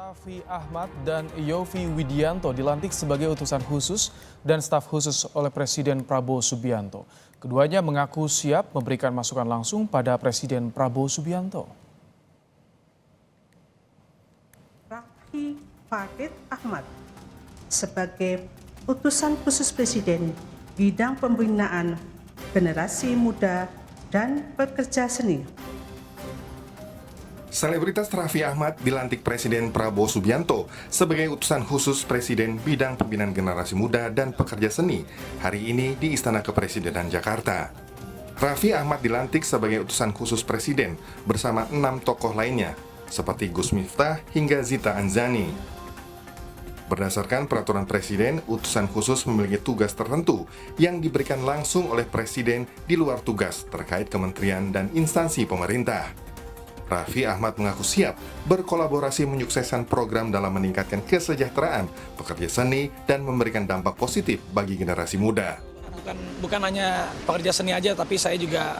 Raffi Ahmad dan Yovie Widianto dilantik sebagai utusan khusus dan staf khusus oleh Presiden Prabowo Subianto. Keduanya mengaku siap memberikan masukan langsung pada Presiden Prabowo Subianto. Raffi Ahmad sebagai utusan khusus Presiden bidang pembinaan generasi muda dan pekerja seni. Selebritas Raffi Ahmad dilantik Presiden Prabowo Subianto sebagai utusan khusus Presiden bidang pembinaan generasi muda dan pekerja seni hari ini di Istana Kepresidenan Jakarta. Raffi Ahmad dilantik sebagai utusan khusus Presiden bersama 6 tokoh lainnya seperti Gus Miftah hingga Zita Anzani. Berdasarkan peraturan Presiden, utusan khusus memiliki tugas tertentu yang diberikan langsung oleh Presiden di luar tugas terkait kementerian dan instansi pemerintah. Raffi Ahmad mengaku siap berkolaborasi menyukseskan program dalam meningkatkan kesejahteraan pekerja seni dan memberikan dampak positif bagi generasi muda. Bukan hanya pekerja seni aja, tapi saya juga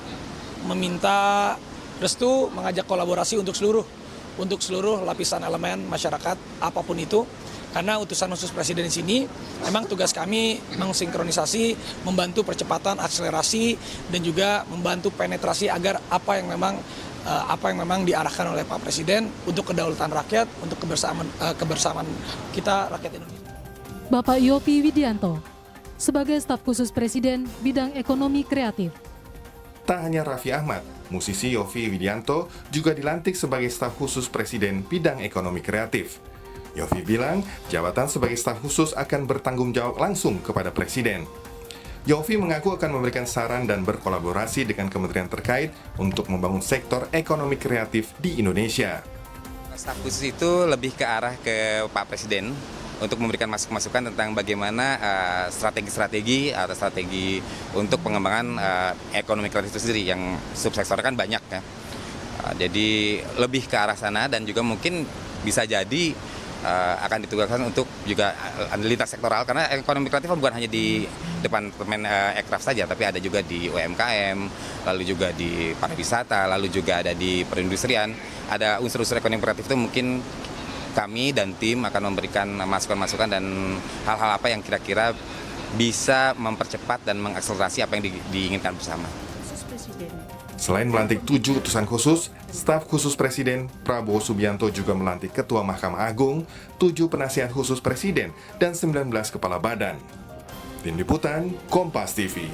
meminta restu mengajak kolaborasi untuk seluruh lapisan elemen masyarakat apapun itu. Karena utusan khusus Presiden di sini, memang tugas kami mensinkronisasi, membantu percepatan akselerasi dan juga membantu penetrasi agar apa yang memang diarahkan oleh Pak Presiden untuk kedaulatan rakyat, untuk kebersamaan kita rakyat Indonesia. Bapak Yovie Widianto sebagai staf khusus Presiden bidang ekonomi kreatif. Tak hanya Raffi Ahmad, musisi Yovie Widianto juga dilantik sebagai staf khusus Presiden bidang ekonomi kreatif. Yovie bilang, jabatan sebagai staf khusus akan bertanggung jawab langsung kepada Presiden. Yovie mengaku akan memberikan saran dan berkolaborasi dengan kementerian terkait untuk membangun sektor ekonomi kreatif di Indonesia. Staf khusus itu lebih ke arah ke Pak Presiden untuk memberikan masukan tentang bagaimana strategi untuk pengembangan ekonomi kreatif itu sendiri, yang subsektor kan banyak ya. Jadi lebih ke arah sana dan juga mungkin bisa jadi akan ditugaskan untuk juga lintas sektoral, karena ekonomi kreatif bukan hanya di Departemen Ekraf saja, tapi ada juga di UMKM, lalu juga di pariwisata, lalu juga ada di perindustrian. Ada unsur-unsur ekonomi kreatif itu mungkin kami dan tim akan memberikan masukan-masukan dan hal-hal apa yang kira-kira bisa mempercepat dan mengakselerasi apa yang diinginkan bersama. Selain melantik 7 utusan khusus, staf khusus Presiden Prabowo Subianto juga melantik Ketua Mahkamah Agung, 7 penasihat khusus Presiden, dan 19 kepala badan. Tim Liputan, Kompas TV.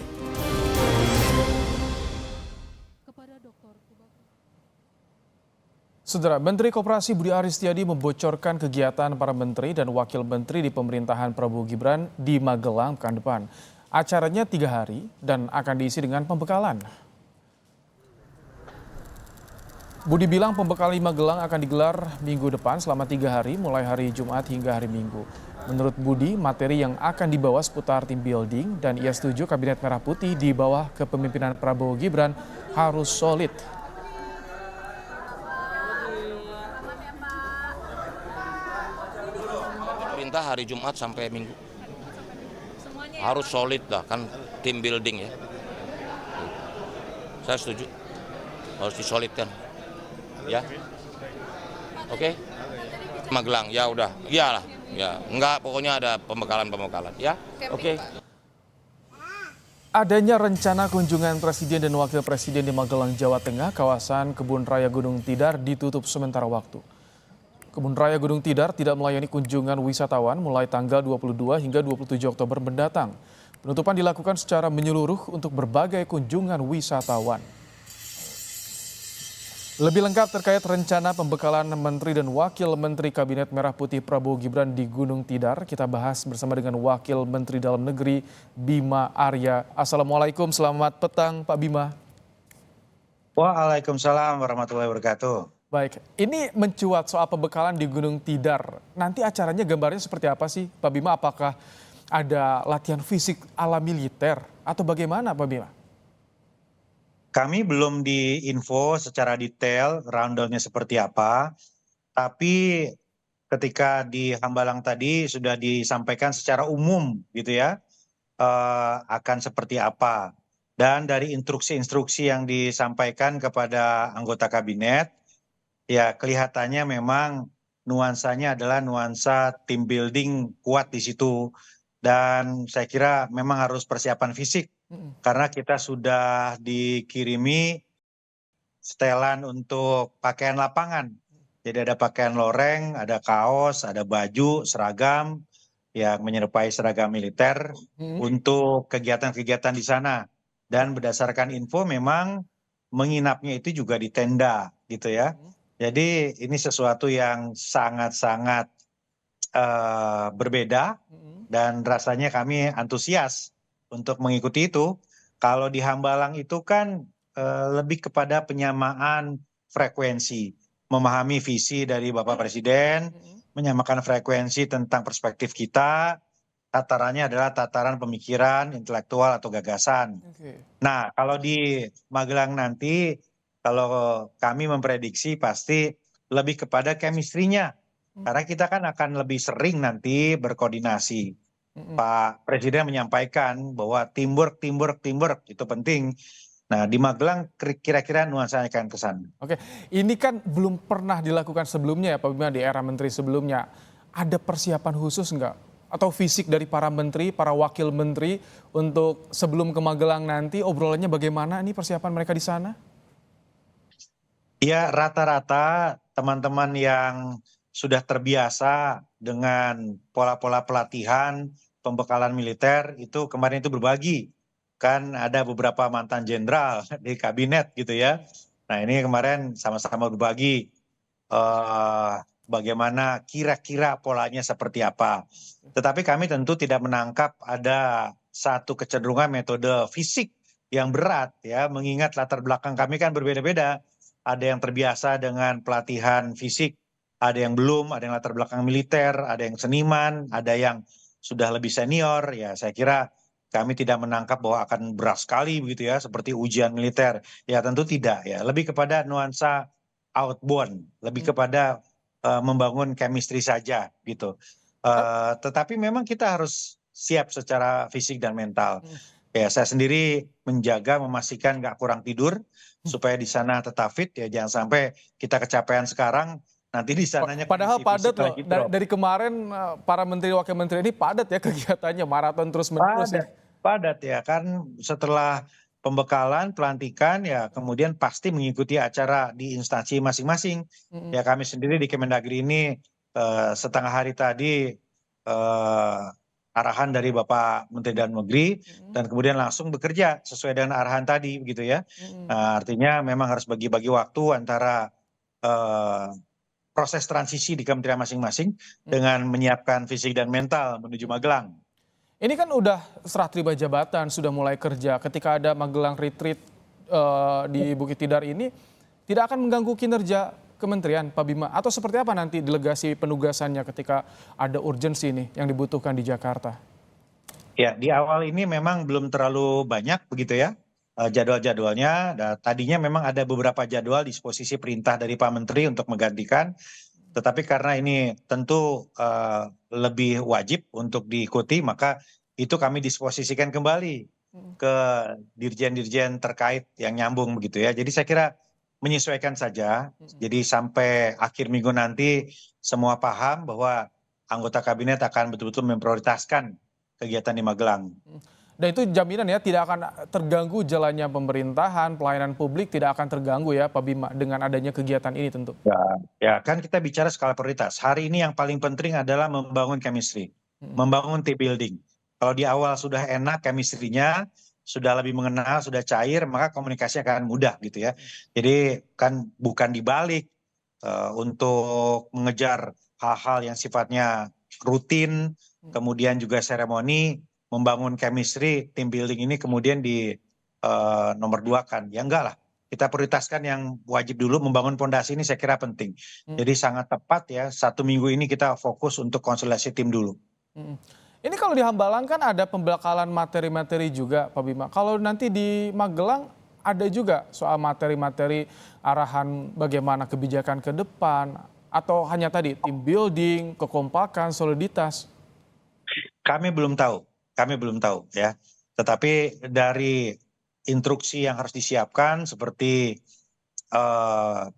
Saudara, Menteri Koperasi Budi Aristiadi membocorkan kegiatan para menteri dan wakil menteri di pemerintahan Prabowo Gibran di Magelang pekan depan. Acaranya 3 hari dan akan diisi dengan pembekalan. Budi bilang pembekalan di Magelang akan digelar minggu depan selama 3 hari, mulai hari Jumat hingga hari Minggu. Menurut Budi, materi yang akan dibawa seputar team building dan ia setuju Kabinet Merah Putih di bawah kepemimpinan Prabowo Gibran harus solid. Perintah hari Jumat sampai Minggu. Harus solid lah, kan team building ya. Saya setuju. Harus disolidkan. Ya, oke. Magelang, ya udah, iyalah, ya, enggak, pokoknya ada pembekalan, ya, oke. Adanya rencana kunjungan Presiden dan Wakil Presiden di Magelang, Jawa Tengah, kawasan Kebun Raya Gunung Tidar ditutup sementara waktu. Kebun Raya Gunung Tidar tidak melayani kunjungan wisatawan mulai tanggal 22 hingga 27 Oktober mendatang. Penutupan dilakukan secara menyeluruh untuk berbagai kunjungan wisatawan. Lebih lengkap terkait rencana pembekalan Menteri dan Wakil Menteri Kabinet Merah Putih Prabowo Gibran di Gunung Tidar, kita bahas bersama dengan Wakil Menteri Dalam Negeri Bima Arya. Assalamualaikum, selamat petang Pak Bima. Waalaikumsalam warahmatullahi wabarakatuh. Baik, ini mencuat soal pembekalan di Gunung Tidar. Nanti acaranya gambarnya seperti apa sih Pak Bima? Apakah ada latihan fisik ala militer atau bagaimana Pak Bima? Kami belum diinfo secara detail rundown-nya seperti apa, tapi ketika di Hambalang tadi sudah disampaikan secara umum gitu ya, akan seperti apa. Dan dari instruksi-instruksi yang disampaikan kepada anggota kabinet, ya kelihatannya memang nuansanya adalah nuansa team building kuat di situ. Dan saya kira memang harus persiapan fisik karena kita sudah dikirimi setelan untuk pakaian lapangan. Jadi ada pakaian loreng, ada kaos, ada baju, seragam yang menyerupai seragam militer untuk kegiatan-kegiatan di sana. Dan berdasarkan info memang menginapnya itu juga di tenda gitu ya. Jadi ini sesuatu yang sangat-sangat berbeda dan rasanya kami antusias untuk mengikuti itu. Kalau di Hambalang itu kan lebih kepada penyamaan frekuensi, memahami visi dari Bapak Presiden, menyamakan frekuensi tentang perspektif kita. Tatarannya adalah tataran pemikiran, intelektual atau gagasan. Nah, kalau di Magelang nanti, kalau kami memprediksi pasti lebih kepada chemistry-nya. Karena kita kan akan lebih sering nanti berkoordinasi. Pak Presiden menyampaikan bahwa teamwork itu penting. Nah, di Magelang kira-kira nuansanya akan ke sana. Oke, ini kan belum pernah dilakukan sebelumnya ya Pak Bima, di era menteri sebelumnya. Ada persiapan khusus nggak? Atau fisik dari para menteri, para wakil menteri untuk sebelum ke Magelang nanti obrolannya bagaimana ini persiapan mereka di sana? Ya, rata-rata teman-teman yang sudah terbiasa dengan pola-pola pelatihan, pembekalan militer itu kemarin itu berbagi. Kan ada beberapa mantan jenderal di kabinet gitu ya. Nah, ini kemarin sama-sama berbagi bagaimana kira-kira polanya seperti apa. Tetapi kami tentu tidak menangkap ada satu kecenderungan metode fisik yang berat ya, mengingat latar belakang kami kan berbeda-beda. Ada yang terbiasa dengan pelatihan fisik, ada yang belum, ada yang latar belakang militer, ada yang seniman, ada yang sudah lebih senior. Ya, saya kira kami tidak menangkap bahwa akan berat sekali begitu ya, seperti ujian militer. Ya, tentu tidak ya. Lebih kepada nuansa outbound, lebih kepada membangun chemistry saja gitu. Tetapi memang kita harus siap secara fisik dan mental. Ya, saya sendiri menjaga, memastikan nggak kurang tidur supaya di sana tetap fit ya, jangan sampai kita kecapean sekarang nanti di sananya Padahal kondisi padat fisik loh, lagi drop. dari kemarin para menteri wakil menteri ini padat ya kegiatannya, maraton terus menerus ya. Padat ya kan, setelah pembekalan, pelantikan ya kemudian pasti mengikuti acara di instansi masing-masing. Ya, kami sendiri di Kemendagri ini setengah hari tadi arahan dari Bapak Menteri Dalam Negeri dan kemudian langsung bekerja sesuai dengan arahan tadi begitu ya. Nah, artinya memang harus bagi-bagi waktu antara proses transisi di kementerian masing-masing dengan menyiapkan fisik dan mental menuju Magelang. Ini kan udah serah terima jabatan, sudah mulai kerja. Ketika ada Magelang retreat di Bukit Tidar ini, tidak akan mengganggu kinerja kementerian, Pak Bima? Atau seperti apa nanti delegasi penugasannya ketika ada urgensi ini yang dibutuhkan di Jakarta? Ya, di awal ini memang belum terlalu banyak begitu ya jadwal-jadwalnya. Tadinya memang ada beberapa jadwal disposisi perintah dari Pak Menteri untuk menggantikan. Tetapi karena ini tentu lebih wajib untuk diikuti, maka itu kami disposisikan kembali ke dirjen-dirjen terkait yang nyambung begitu ya. Jadi saya kira menyesuaikan saja. Jadi sampai akhir minggu nanti semua paham bahwa anggota kabinet akan betul-betul memprioritaskan kegiatan di Magelang. Dan itu jaminan ya tidak akan terganggu jalannya pemerintahan, pelayanan publik tidak akan terganggu ya Pak Bima dengan adanya kegiatan ini tentu. Ya kan kita bicara skala prioritas. Hari ini yang paling penting adalah membangun chemistry, membangun team building. Kalau di awal sudah enak chemistry-nya, sudah lebih mengenal, sudah cair, maka komunikasi akan mudah gitu ya. Jadi kan bukan dibalik untuk mengejar hal-hal yang sifatnya rutin, kemudian juga seremoni, membangun chemistry, team building ini kemudian di nomor dua kan. Ya enggak lah, kita prioritaskan yang wajib dulu, membangun fondasi ini saya kira penting. Jadi sangat tepat ya, 1 minggu ini kita fokus untuk konsolidasi tim dulu. Ini kalau di Hambalang kan ada pembekalan materi-materi juga Pak Bima. Kalau nanti di Magelang ada juga soal materi-materi arahan bagaimana kebijakan ke depan atau hanya tadi team building, kekompakan, soliditas? Kami belum tahu ya. Tetapi dari instruksi yang harus disiapkan seperti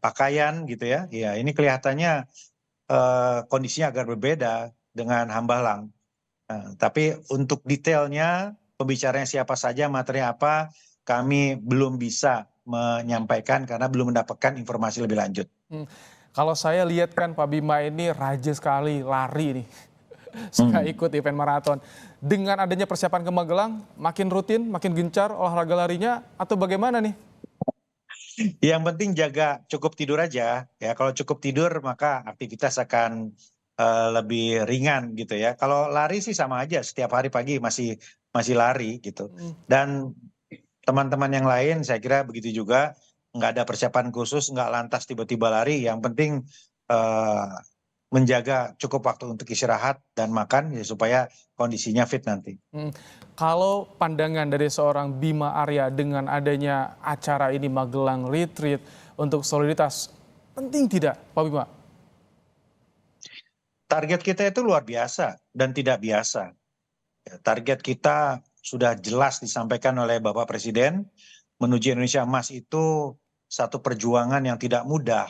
pakaian gitu ya. Ya ini kelihatannya kondisinya agak berbeda dengan Hambalang. Tapi untuk detailnya, pembicaranya siapa saja, materi apa, kami belum bisa menyampaikan karena belum mendapatkan informasi lebih lanjut. Kalau saya lihat kan Pak Bima ini rajin sekali lari nih. Suka ikut event maraton. Dengan adanya persiapan ke Magelang, makin rutin, makin gencar olahraga larinya, atau bagaimana nih? Yang penting jaga cukup tidur aja. Ya, kalau cukup tidur maka aktivitas akan lebih ringan gitu ya. Kalau lari sih sama aja, setiap hari pagi masih lari gitu. Dan teman-teman yang lain saya kira begitu juga, nggak ada persiapan khusus, nggak lantas tiba-tiba lari. Yang penting menjaga cukup waktu untuk istirahat dan makan ya, supaya kondisinya fit nanti. Kalau pandangan dari seorang Bima Arya dengan adanya acara ini Magelang Retreat untuk soliditas, penting tidak Pak Bima? Target kita itu luar biasa dan tidak biasa. Ya, target kita sudah jelas disampaikan oleh Bapak Presiden, menuju Indonesia Emas itu satu perjuangan yang tidak mudah.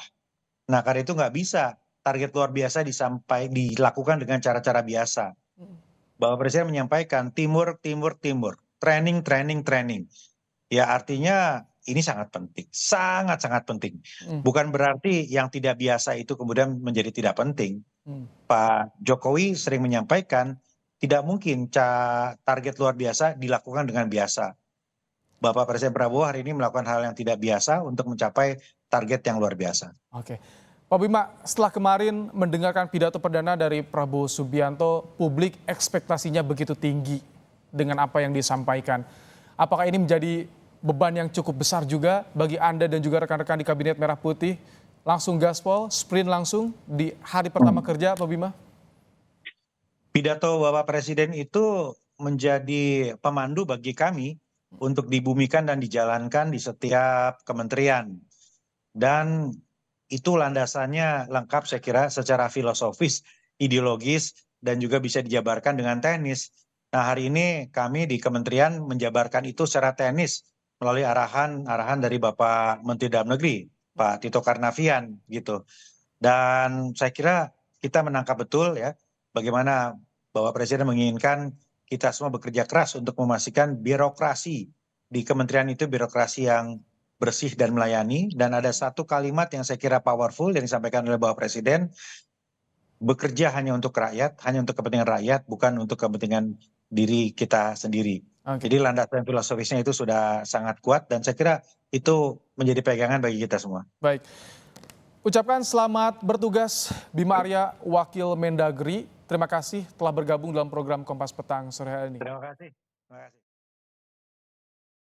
Nah, karena itu nggak bisa target luar biasa dilakukan dengan cara-cara biasa. Bapak Presiden menyampaikan timur, training. Ya artinya ini sangat penting, sangat penting. Bukan berarti yang tidak biasa itu kemudian menjadi tidak penting. Pak Jokowi sering menyampaikan tidak mungkin target luar biasa dilakukan dengan biasa. Bapak Presiden Prabowo hari ini melakukan hal yang tidak biasa untuk mencapai target yang luar biasa. Oke. Pak Bima, setelah kemarin mendengarkan pidato perdana dari Prabowo Subianto, publik ekspektasinya begitu tinggi dengan apa yang disampaikan. Apakah ini menjadi beban yang cukup besar juga bagi Anda dan juga rekan-rekan di Kabinet Merah Putih? Langsung gaspol, sprint langsung di hari pertama kerja, Pak Bima? Pidato Bapak Presiden itu menjadi pemandu bagi kami untuk dibumikan dan dijalankan di setiap kementerian. Dan itu landasannya lengkap saya kira secara filosofis, ideologis, dan juga bisa dijabarkan dengan teknis. Nah hari ini kami di kementerian menjabarkan itu secara teknis melalui arahan dari Bapak Menteri Dalam Negeri, Pak Tito Karnavian gitu. Dan saya kira kita menangkap betul ya bagaimana Bapak Presiden menginginkan kita semua bekerja keras untuk memastikan birokrasi di kementerian itu birokrasi yang bersih dan melayani. Dan ada satu kalimat yang saya kira powerful yang disampaikan oleh Bapak Presiden, bekerja hanya untuk rakyat, hanya untuk kepentingan rakyat, bukan untuk kepentingan diri kita sendiri. Jadi landasan filosofisnya itu sudah sangat kuat dan saya kira itu menjadi pegangan bagi kita semua. Baik. Ucapkan selamat bertugas Bima Arya, Wakil Mendagri. Terima kasih telah bergabung dalam program Kompas Petang sore hari ini. Terima kasih.